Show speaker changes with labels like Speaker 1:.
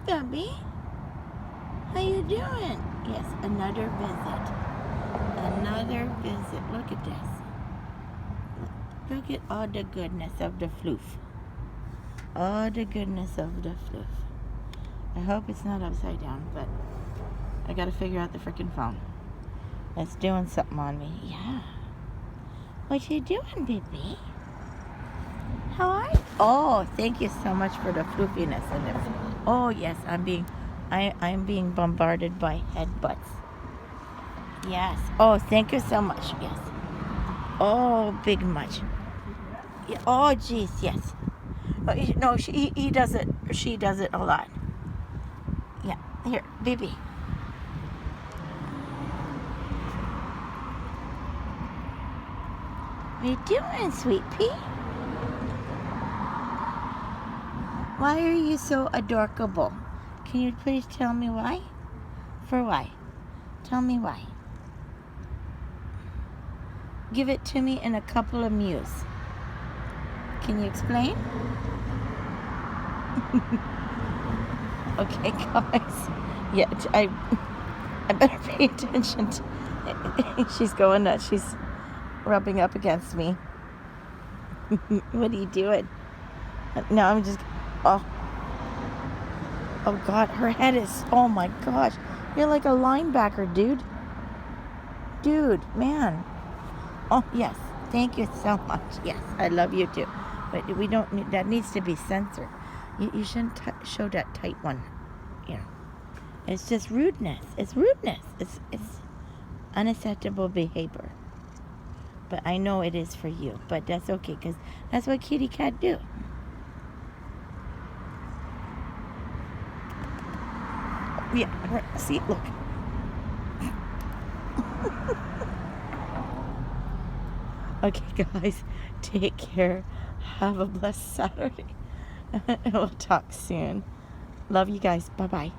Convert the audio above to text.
Speaker 1: Gubby. How you doing? Yes, another visit. Another visit. Look at this. Look at all the goodness of the floof. All the goodness of the floof. I hope it's not upside down, but I gotta figure out the freaking phone. It's doing something on me. Yeah. What you doing, baby? How are you? Oh, thank you so much for the floofiness and it. Oh yes, I'm being bombarded by headbutts. Yes. Oh, thank you so much. Yes. Oh, big much. Yeah. Oh, geez, yes. No, he does it. She does it a lot. Yeah. Here, baby. What are you doing, sweet pea? Why are you so adorable? Can you please tell me why? For why? Tell me why. Give it to me in a couple of mews. Can you explain? Okay, guys. Yeah, I better pay attention. She's going nuts. She's rubbing up against me. What are you doing? No, I'm just... Oh God, her head is... Oh my gosh. You're like a linebacker, dude. Dude, man. Oh, yes. Thank you so much. Yes, I love you too. But we don't need... That needs to be censored. You shouldn't show that tight one. You know. It's just rudeness. It's rudeness. It's unacceptable behavior. But I know it is for you. But that's okay, because that's what kitty cat do. Yeah, see, look. Okay, guys, take care. Have a blessed Saturday. We'll talk soon. Love you guys. Bye-bye.